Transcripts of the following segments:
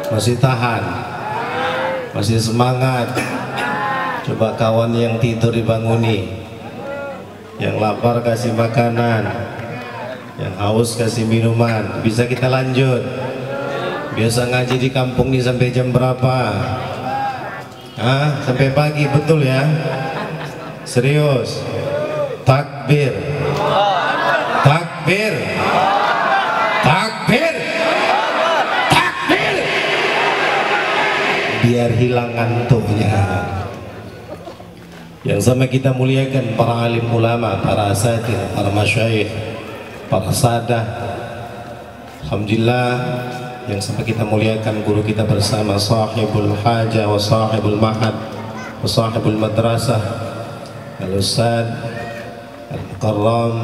Masih tahan? Masih semangat? Coba kawan yang tidur dibanguni, yang lapar kasih makanan, yang haus kasih minuman. Bisa kita lanjut? Biasa ngaji di kampung ini sampai jam berapa? Sampai pagi, betul ya? Serius? Takbir, takbir, takbir, takbir. Biar hilang ngantuknya. Yang sama kita muliakan para alim ulama, para asatidz, para masyayikh, para sadah. Alhamdulillah, yang sama kita muliakan guru kita bersama, sahibul hajah wa sahibul mahad wa sahibul madrasah, al-ustadz al-mukarram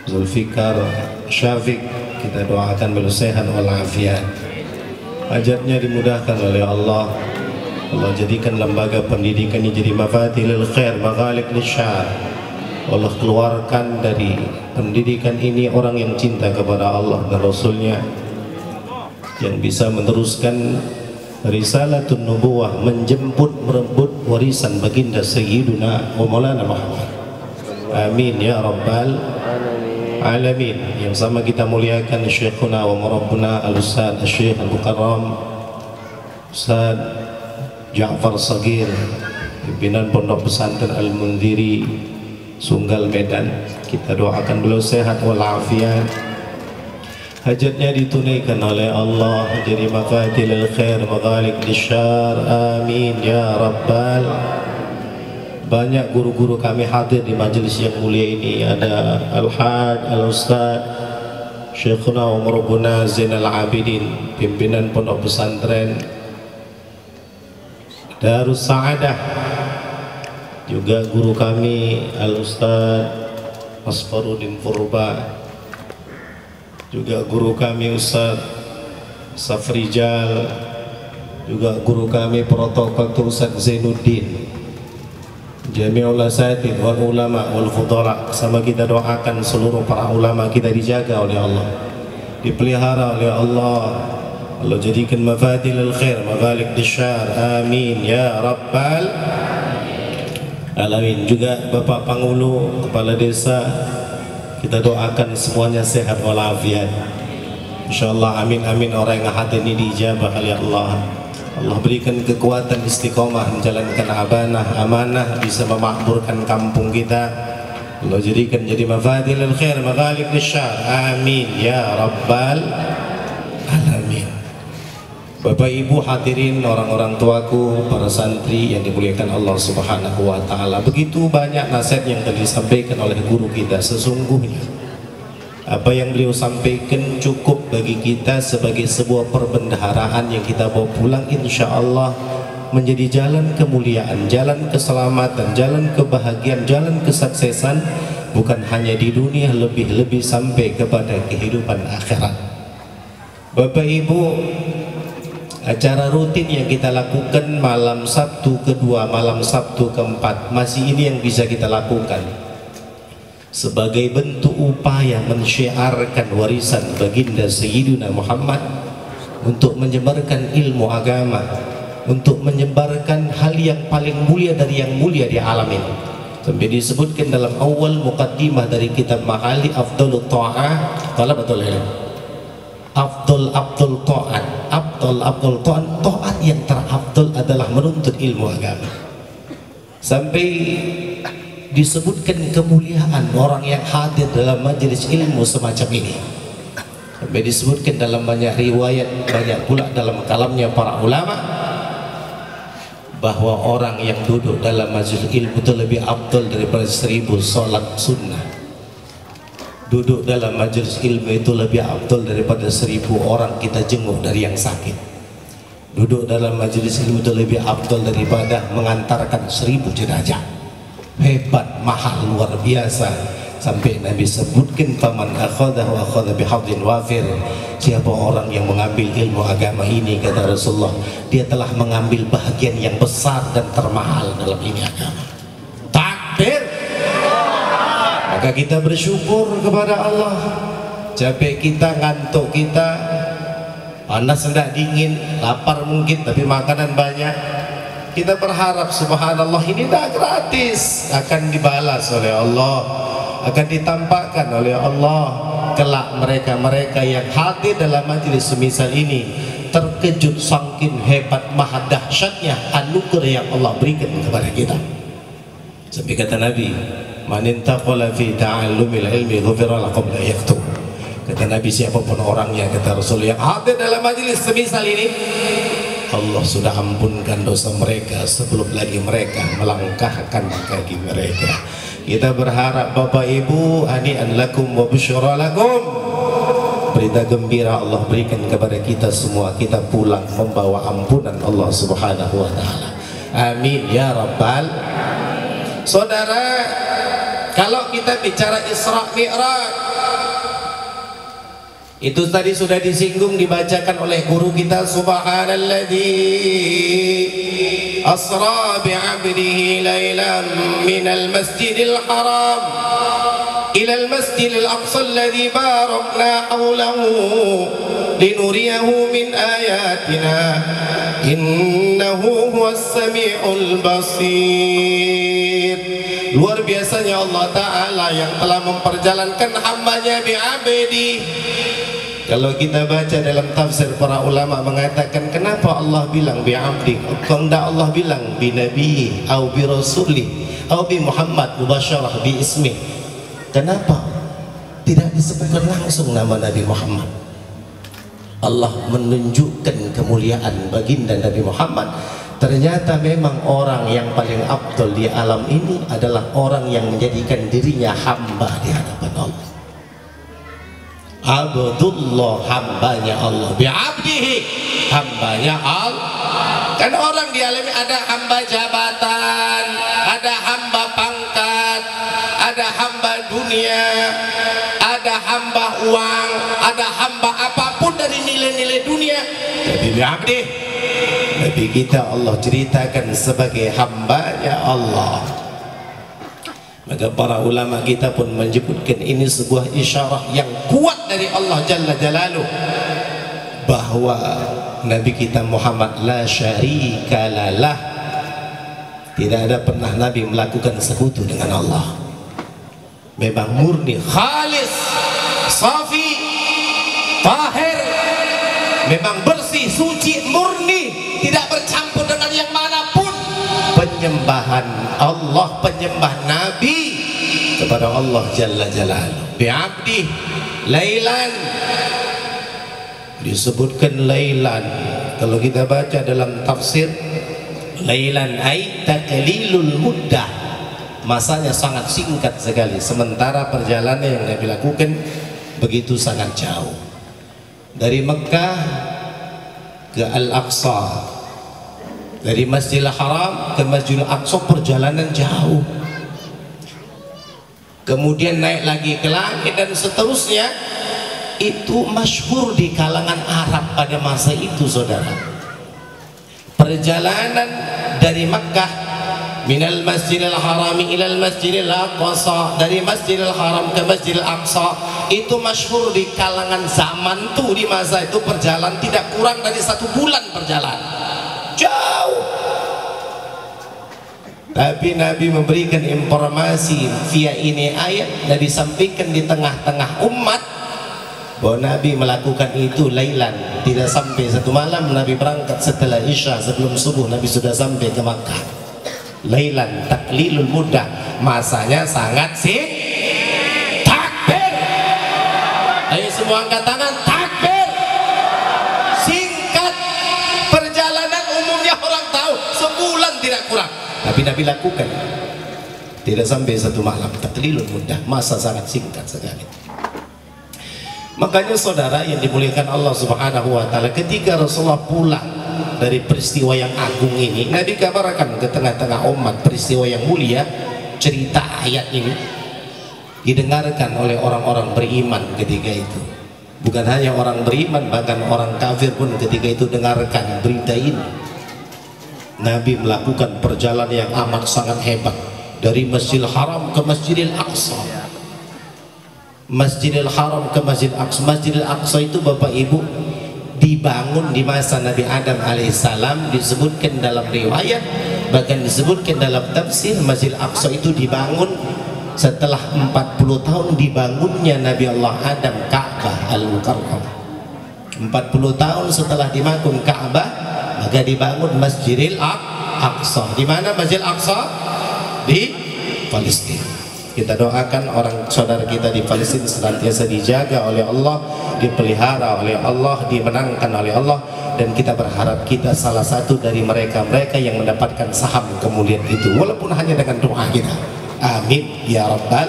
Zulfikar Syafiq. Kita doakan beliau sehat walafiat, hajatnya dimudahkan oleh Allah. Allah jadikan lembaga pendidikan ini jadi mafatihul khair, maghaliq lisyar. Allah keluarkan dari pendidikan ini orang yang cinta kepada Allah dan Rasulnya, yang bisa meneruskan risalatun nubuwah, menjemput merebut warisan baginda Sayyiduna wa Maulana Muhammad. Amin ya rabbal alamin. Yang sama kita muliakan Syekhuna wa Murabbuna al-Ustadz Syekh al-Mukarram Ustadz Ja'far Sagir, pimpinan Pondok Pesantren Al-Mundhiri Sunggal Medan. Kita doakan beliau sehat walafiat, hajatnya ditunaikan oleh Allah, jadi mafatihul khair, maghaliq lisyar. Amin ya rabbal. Banyak guru-guru kami hadir di majelis yang mulia ini. Ada Al-Haj Al-Ustaz Syekhuna wa Murabbuna Zainal Abidin, pimpinan Pondok Pesantren Darus Sa'adah. Juga guru kami Al-Ustaz Asfaruddin Purba, juga guru kami Ustaz Safrijal, juga guru kami protokol Ustaz Zainuddin, Jami'ul Asatidz wal ulama wal fudara. Sama kita doakan seluruh para ulama kita dijaga oleh Allah, dipelihara oleh Allah. Allah jadikan mafatihul khair, maghaliq lisyar. Amin ya rabbal alamin. Juga Bapak Pangulu, kepala desa, kita doakan semuanya sehat walafiat, insyaallah. Amin amin. Orang yang hadir ini dijabah oleh Allah. Allah berikan kekuatan istiqomah menjalankan amanah, bisa memakmurkan kampung kita. Allah jadikan jadi mafatihul khair, maghaliq lisyar. Amin ya rabbal alamin. Bapak Ibu hadirin, orang-orang tuaku, para santri yang dimuliakan Allah Subhanahu wa taala. Begitu banyak nasihat yang telah disampaikan oleh guru kita. Sesungguhnya apa yang beliau sampaikan cukup bagi kita sebagai sebuah perbendaharaan yang kita bawa pulang, insya Allah menjadi jalan kemuliaan, jalan keselamatan, jalan kebahagiaan, jalan kesuksesan, bukan hanya di dunia, lebih-lebih sampai kepada kehidupan akhirat. Bapak Ibu, acara rutin yang kita lakukan malam Sabtu kedua, malam Sabtu keempat, masih ini yang bisa kita lakukan sebagai bentuk upaya mensyiarkan warisan baginda Sayyidina Muhammad, untuk menyebarkan ilmu agama, untuk menyebarkan hal yang paling mulia dari yang mulia di alam ini. Sampai disebutkan dalam awal muqaddimah dari kitab Ma'ali, afdalut ta'ah talabatul ilm, afdal ta'at, afdal ta'at yang terafdal adalah menuntut ilmu agama. Sampai disebutkan kemuliaan orang yang hadir dalam majelis ilmu semacam ini. Sampai disebutkan dalam banyak riwayat, banyak pula dalam kalamnya para ulama, bahwa orang yang duduk dalam majelis ilmu itu lebih afdal daripada 1000 sholat sunnah. Duduk dalam majelis ilmu itu lebih afdal daripada 1000 orang kita jenguk dari yang sakit. Duduk dalam majelis ilmu itu lebih afdal daripada mengantarkan 1000 jenazah. Hebat, mahal, luar biasa. Sampai Nabi sebutkan, faman akhadahu akhadha bihadhin wafir. Siapa orang yang mengambil ilmu agama ini, kata Rasulullah, dia telah mengambil bahagian yang besar dan termahal dalam ini agama. Takbir. Maka kita bersyukur kepada Allah. Capek kita, ngantuk kita, panas tidak dingin, lapar mungkin tapi makanan banyak. Kita berharap subhanallah ini tidak gratis, akan dibalas oleh Allah, akan ditampakkan oleh Allah. Kelak mereka-mereka yang hadir dalam majelis semisal ini terkejut saking hebat maha dahsyatnya anugerah yang Allah berikan kepada kita. Sampai kata Nabi, man intaqala fi ta'allumil ilmi ghufira lahu qabla yaktub. Kata Nabi, siapapun orangnya, kata Rasul, yang hadir dalam majelis semisal ini, Allah sudah ampunkan dosa mereka sebelum lagi mereka melangkahkan kaki mereka. Kita berharap Bapak Ibu, hani'an lakum wa busyra lakum, berita gembira Allah berikan kepada kita semua, kita pulang membawa ampunan Allah subhanahu wa ta'ala. Amin ya rabbal. Saudara, kalau kita bicara Isra Mi'raj, itu tadi sudah disinggung, dibacakan oleh guru kita, subhanalladzi asra bi'abdihi laylan minal masjidil haram ilal masjidil aqsa alladzi barakna hawlahu linuriyahu min ayatina innahu huwas sami'ul basir. Luar biasanya Allah Ta'ala yang telah memperjalankan hambanya bi'abdi. Kalau kita baca dalam tafsir, para ulama mengatakan, kenapa Allah bilang bi'abdi? Kalau tidak Allah bilang bi nabi atau bi rasuli atau bi Muhammad mubasyarah bi ismi, kenapa tidak disebutkan langsung nama Nabi Muhammad? Allah menunjukkan kemuliaan baginda Nabi Muhammad. Ternyata memang orang yang paling afdal di alam ini adalah orang yang menjadikan dirinya hamba di hadapan Allah. Abdullah, hambanya Allah, bi'abdihi, hambanya Allah. Kan orang di alam ini ada hamba jabatan, ada hamba pangkat, ada hamba dunia, ada hamba uang, ada hamba apapun dari nilai-nilai dunia. Jadi bi'abdihi, Nabi kita Allah ceritakan sebagai hambanya Allah. Maka para ulama kita pun menyebutkan ini sebuah isyarah yang kuat dari Allah Jalla Jalaluh, bahwa Nabi kita Muhammad la syarika lalah, tidak ada pernah Nabi melakukan sekutu dengan Allah. Memang murni, khalis, safi, tahir, memang bersih, suci, murni, tidak bercampur dengan yang manapun. Penyembahan Allah, penyembah Nabi kepada Allah Jalla Jalaluh. Bi'abdi lailan, disebutkan lailan. Kalau kita baca dalam tafsir, lailan ay taqlilul muddah, masanya sangat singkat sekali, sementara perjalanan yang Nabi lakukan begitu sangat jauh. Dari Mekah ke Al-Aqsa, dari Masjidil Haram ke Masjidil Aqsa perjalanan jauh, kemudian naik lagi ke langit dan seterusnya. Itu masyhur di kalangan Arab pada masa itu, saudara. Perjalanan dari Makkah, minal Masjidil Harami ilal Masjidil Aqsa, dari Masjidil Haram ke Masjidil Aqsa, itu masyhur di kalangan zaman tuh. Di masa itu perjalanan tidak kurang dari 1 bulan perjalanan, jauh. Tapi Nabi memberikan informasi via ini ayat, Nabi sampaikan di tengah-tengah umat bahwa Nabi melakukan itu lailan, tidak sampai 1 malam. Nabi berangkat setelah Isya, sebelum subuh Nabi sudah sampai ke Makkah. Lailan taklilul mudah, masanya sangat takbir. Ayo semua angkat tangan, takbir. Singkat, perjalanan umumnya orang tahu sebulan tidak kurang, tapi Nabi lakukan tidak sampai 1 malam. Taklilul mudah, masa sangat singkat sekali. Makanya saudara yang dimuliakan Allah Subhanahu wa ta'ala, ketika Rasulullah pulang dari peristiwa yang agung ini, Nabi kabarkan ke tengah-tengah umat peristiwa yang mulia. Cerita ayat ini didengarkan oleh orang-orang beriman ketika itu. Bukan hanya orang beriman, bahkan orang kafir pun ketika itu dengarkan berita ini. Nabi melakukan perjalanan yang amat sangat hebat, dari Masjidil Haram ke Masjidil Aqsa, Masjidil Haram ke Masjidil Aqsa. Masjidil Aqsa itu Bapak Ibu dibangun di masa Nabi Adam alaihissalam. Disebutkan dalam riwayat, bahkan disebutkan dalam tafsir, Masjid Aqsa itu dibangun setelah 40 tahun dibangunnya Nabi Allah Adam Ka'bah Al-Mukarramah. 40 tahun setelah dibangun Ka'bah, maka dibangun Masjidil Aqsa. Di mana Masjid Aqsa? Di Palestina. Kita doakan orang saudara kita di Palestina senantiasa dijaga oleh Allah, dipelihara oleh Allah, dimenangkan oleh Allah, dan kita berharap kita salah satu dari mereka-mereka yang mendapatkan saham kemuliaan itu, walaupun hanya dengan doa kita. Amin ya rabbal.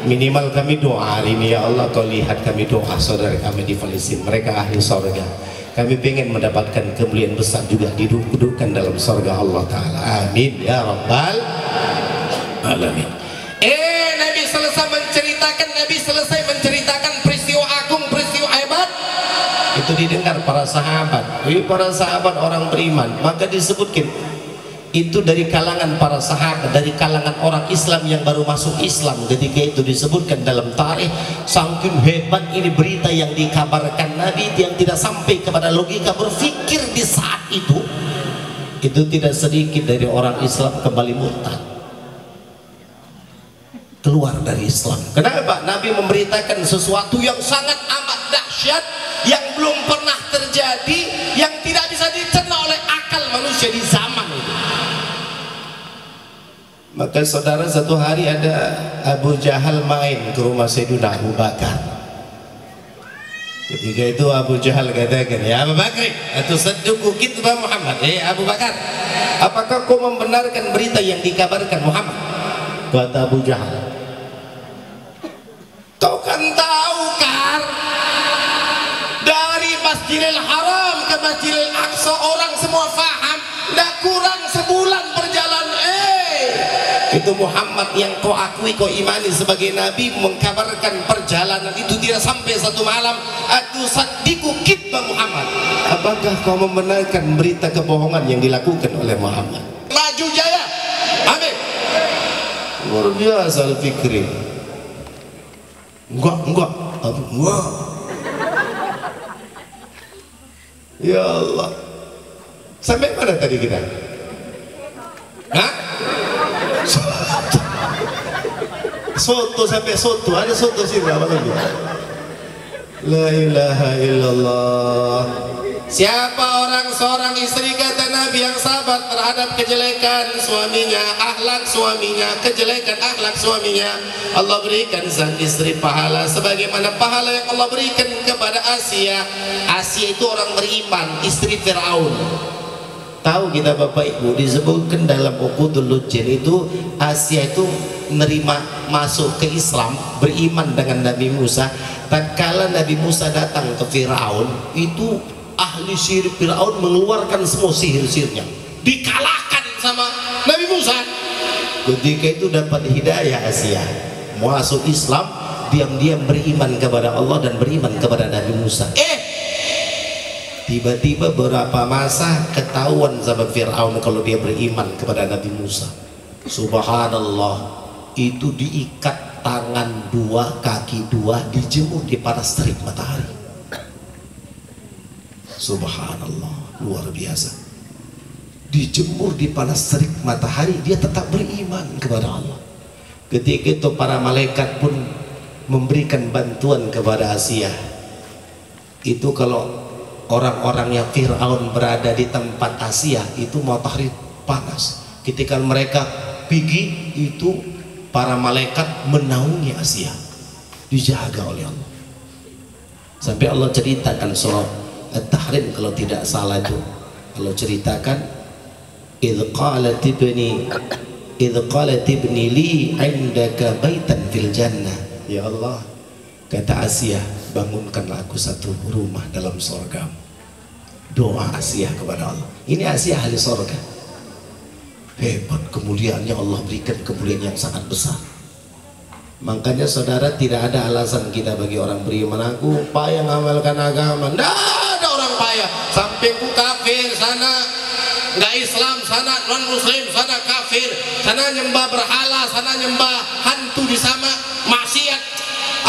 Minimal kami doa hari ini, ya Allah, kau lihat kami doa saudara kami di Palestina, mereka ahli surga. Kami ingin mendapatkan kemuliaan besar juga, didudukan dalam surga Allah Ta'ala. Amin ya rabbal alamin. Nabi selesai menceritakan peristiwa agung, peristiwa hebat, itu didengar para sahabat. Para sahabat orang beriman, maka disebutkan itu dari kalangan para sahabat, dari kalangan orang Islam yang baru masuk Islam. Ketika itu disebutkan dalam tarikh, saking hebat ini berita yang dikabarkan Nabi yang tidak sampai kepada logika berpikir di saat itu tidak sedikit dari orang Islam kembali murtad, keluar dari Islam. Kenapa? Nabi memberitakan sesuatu yang sangat amat dahsyat, yang belum pernah terjadi, yang tidak bisa dicerna oleh akal manusia di zaman itu. Maka saudara, satu hari ada Abu Jahal main ke rumah Sayyidina Abu Bakar. Ketika itu Abu Jahal katakan, ya Abu Bakar, atusaddiqu kitba Muhammad. Abu Bakar, apakah kau membenarkan berita yang dikabarkan Muhammad? Kata Abu Jahal, kau kan tahu kan, dari Masjidil Haram ke Masjidil Aqsa orang semua faham, tidak kurang sebulan perjalanan. Itu Muhammad yang kau akui, kau imani sebagai Nabi, mengkabarkan perjalanan itu tidak sampai satu malam. Atusaddiqu kitba Muhammad, apakah kau membenarkan berita kebohongan yang dilakukan oleh Muhammad? Maju jaya. Amin. Luar biasa al-fikri. Enggak. Ya Allah, sampai mana tadi kita? Hah? Soto sampai soto, ada soto sih berapa lagi? La ilaha illallah. Siapa orang seorang istri, kata Nabi, yang sabar terhadap kejelekan suaminya, akhlak suaminya, kejelekan akhlak suaminya, Allah berikan sang istri pahala sebagaimana pahala yang Allah berikan kepada Asia. Asia itu orang beriman, istri Fir'aun. Tahu kita Bapak Ibu, disebutkan dalam Uqudul Lujin itu Asia itu menerima masuk ke Islam, beriman dengan Nabi Musa. Tatkala Nabi Musa datang ke Fir'aun, itu ahli sihir Fir'aun mengeluarkan semua sihir-sihirnya, dikalahkan sama Nabi Musa. Ketika itu dapat hidayah Asia, masuk Islam, diam-diam beriman kepada Allah dan beriman kepada Nabi Musa. Tiba-tiba beberapa masa ketahuan sama Fir'aun kalau dia beriman kepada Nabi Musa. Subhanallah, itu diikat tangan dua, kaki dua, dijemur di panas terik matahari. Subhanallah, luar biasa. Dijemur di panas terik matahari, dia tetap beriman kepada Allah. Ketika itu para malaikat pun memberikan bantuan kepada Asia. Itu kalau orang-orang yang Fir'aun berada di tempat Asia, itu matahari panas. Ketika mereka pergi, itu para malaikat menaungi Asia, dijaga oleh Allah. Sampai Allah ceritakan surah At-Tahrim kalau tidak salah itu, Allah ceritakan, idh qalat ibni li indaka baitan fil jannah. Ya Allah, kata Asia, bangunkanlah aku satu rumah dalam surga. Doa Asia kepada Allah. Ini Asia ahli surga. Hebat kemuliaannya, Allah berikan kemuliaan yang sangat besar. Makanya saudara, tidak ada alasan kita bagi orang beriman, aku payah mengamalkan agama. Tidak ada orang payah. Sampai ku kafir sana, nggak Islam sana, non muslim sana kafir, sana nyembah berhala, sana nyembah hantu di sana, maksiat.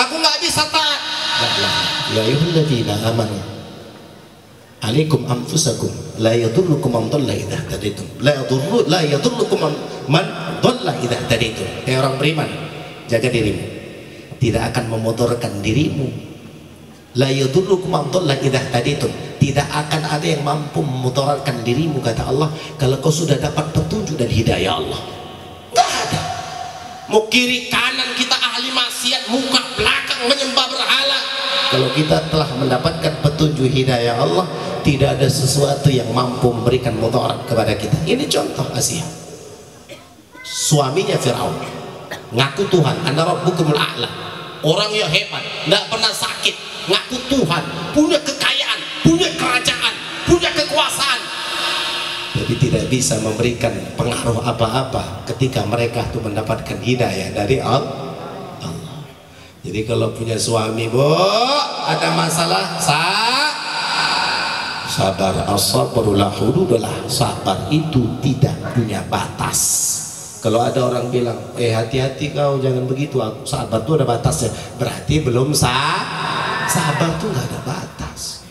Aku nggak bisa taat. Ya ayyuhalladzina amanu alaikum anfusakum la yadurrukum man dhalla idza ihtadaitum la yadurrukum man dhalla idza ihtadaitum. Orang beriman, jaga dirimu, tidak akan memudorkan dirimu. La yadurrukum man dhalla idza ihtadaitum, tidak akan ada yang mampu memudaratkan dirimu, kata Allah, kalau kau sudah dapat petunjuk dan hidayah Allah. Enggak ada. Mau kiri kanan kita ahli maksiat, muka belakang menyembah berhala, kalau kita telah mendapatkan petunjuk hidayah Allah, tidak ada sesuatu yang mampu memberikan mudarat kepada kita. Ini contoh Asia. Suaminya Firaun ngaku Tuhan, ana rabbukumul a'la, orang yang hebat, tidak pernah sakit, ngaku Tuhan, punya kekayaan, punya kerajaan, punya kekuasaan, tapi tidak bisa memberikan pengaruh apa-apa ketika mereka itu mendapatkan hidayah dari Allah. Jadi kalau punya suami, bu, ada masalah, sabar, as-sabrulah hududullah, sabar itu tidak punya batas. Kalau ada orang bilang, hati-hati kau, jangan begitu, sabar itu ada batasnya, berarti belum sabar tuh nggak ada batas.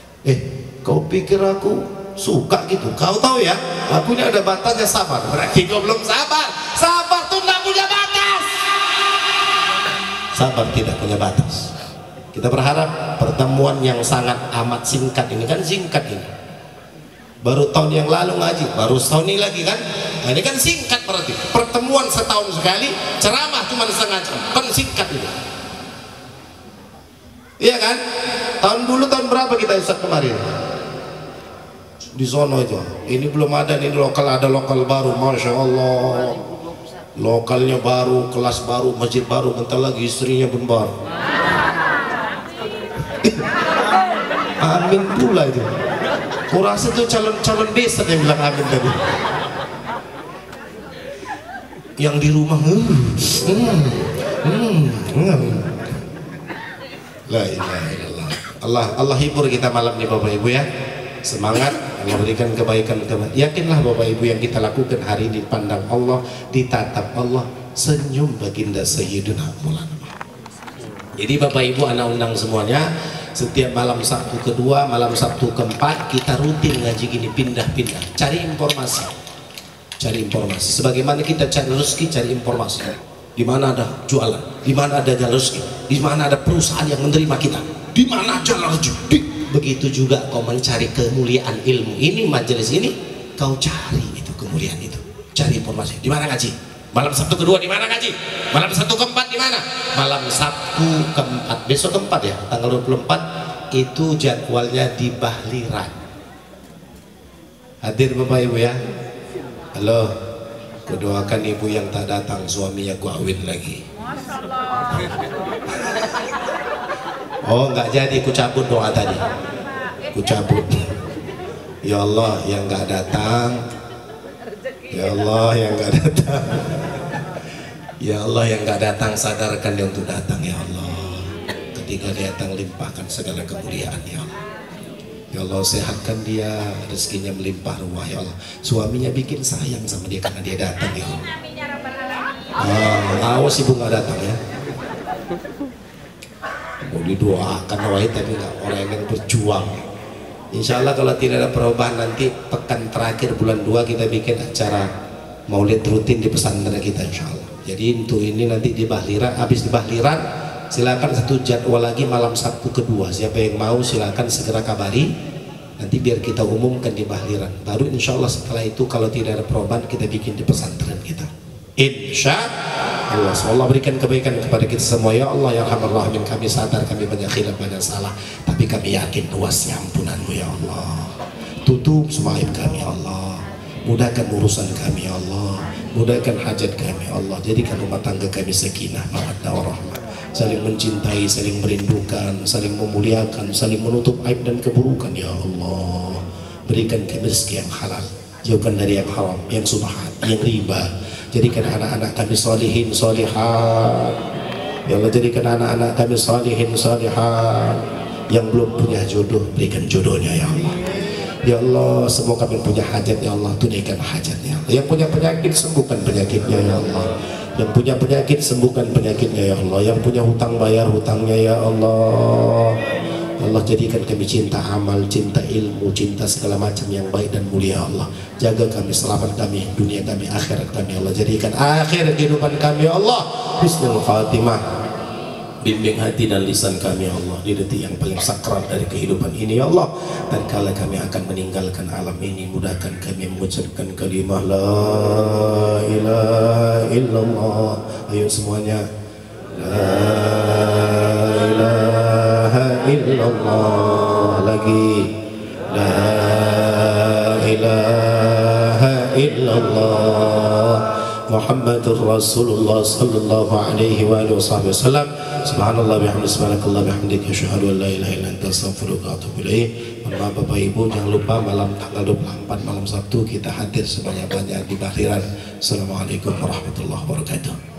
Kau pikir aku suka gitu? Kau tahu ya, akunya ada batasnya sabar, berarti kau belum sabar. Sabar tuh nggak punya batas. Sabar tidak punya batas. Kita berharap pertemuan yang sangat amat singkat ini, kan singkat ini, baru tahun yang lalu ngaji, baru setahun ini lagi kan, nah, ini kan singkat, berarti pertemuan setahun sekali, ceramah cuma setengah jam, kan singkat ini, iya kan? Tahun berapa kita Ustaz kemarin di sono itu, ini belum ada, ini lokal, ada lokal baru, Masya Allah, lokalnya baru, kelas baru, masjid baru, bentar lagi istrinya pun baru. Amin pula itu. Kurasa tuh calon desa yang bilang amin tadi. Yang di rumah la ilaha illallah. Allah hibur kita malam ini Bapak Ibu ya. Semangat, memberikan kebaikan. Yakinlah Bapak Ibu, yang kita lakukan hari ini dipandang Allah, ditatap Allah, senyum baginda Sayyidina Maulana. Jadi Bapak Ibu, anak undang semuanya, setiap malam Sabtu kedua, malam Sabtu keempat, kita rutin ngaji gini, pindah-pindah, cari informasi, sebagaimana kita cari rezeki, cari informasi, di mana ada jualan, di mana ada jalan rezeki, di mana ada perusahaan yang menerima kita, di mana jalan rezeki. Begitu juga kau mencari kemuliaan ilmu ini, majelis ini, kau cari itu kemuliaan itu, cari informasi. Di mana ngaji? Malam Sabtu kedua di mana ngaji? Malam Sabtu keempat di mana? Malam Sabtu keempat, besok keempat ya, tanggal 24 itu jadwalnya di Bahliran. Hadir Bapak Ibu ya. Halo, kudoakan ibu yang tak datang, suaminya kawin lagi. Oh, nggak jadi, ku cabut doa tadi, ku cabut. Ya Allah yang nggak datang, ya Allah yang nggak datang, ya Allah yang nggak datang, sadarkan dia untuk datang ya Allah. Ketika dia datang, limpahkan segala kemuliaan ya Allah. Ya Allah, sehatkan dia, rezekinya melimpah ruah ya Allah. Suaminya bikin sayang sama dia karena dia datang ya Allah. Awas ibu nggak datang ya. Mau didoakan wahid tapi nggak, orang yang berjuang. Insya Allah kalau tidak ada perubahan, nanti pekan terakhir bulan 2 kita bikin acara maulid rutin di pesantren kita insya Allah. Jadi untuk ini nanti di Bahliran, habis di Bahliran silakan satu jadwal lagi malam Sabtu kedua, siapa yang mau silakan segera kabari, nanti biar kita umumkan di Bahliran. Baru insya Allah setelah itu kalau tidak ada perubahan kita bikin di pesantren kita insya Allah. Allah berikan kebaikan kepada kita semua ya Allah ya Rahman Rahim. Kami sadar kami banyak khilaf, banyak salah, tapi kami yakin luasnya ampunanmu ya Allah. Tutup semua aib kami ya Allah, mudahkan urusan kami ya Allah, mudahkan hajat kami ya Allah. Jadikan rumah tangga kami sakinah, mawaddah warahmah, saling mencintai, saling merindukan, saling memuliakan, saling menutup aib dan keburukan ya Allah. Berikan kami rezeki yang halal, jauhkan dari yang haram, yang subhat, yang riba. Jadikan anak-anak kami salihin salihat ya Allah. Jadikan anak-anak kami salihin salihat. Yang belum punya jodoh, berikan jodohnya ya Allah. Ya Allah, semua kami punya hajat ya Allah, tunaikan hajatnya. Yang punya penyakit, sembuhkan penyakitnya ya Allah. Yang punya penyakit, sembuhkan penyakitnya ya Allah. Yang punya hutang, bayar hutangnya ya Allah. Allah jadikan kami cinta amal, cinta ilmu, cinta segala macam yang baik dan mulia. Allah jaga kami, selamat kami, dunia kami, akhirat kami. Allah jadikan akhir kehidupan kami ya Allah husnul khatimah. Bimbing hati dan lisan kami ya Allah di detik yang paling sakral dari kehidupan ini ya Allah. Dan kala kami akan meninggalkan alam ini, mudahkan kami mengucapkan kalimah la ilaha illallah. Ayo semuanya, la ilaha illallah. Lagi, la ilaha illallah Muhammadur Rasulullah sallallahu alaihi wa alihi wasallam. Subhanallah bihamdihi, subhanakallah bihamdika, asyhadu an la ilaha illa anta, astaghfiruka wa atubu ilaik. Mohon maaf Bapak Ibu, jangan lupa malam tanggal 24 malam Sabtu kita hadir sebanyak-banyak di Bahriran. Assalamualaikum warahmatullahi wabarakatuh.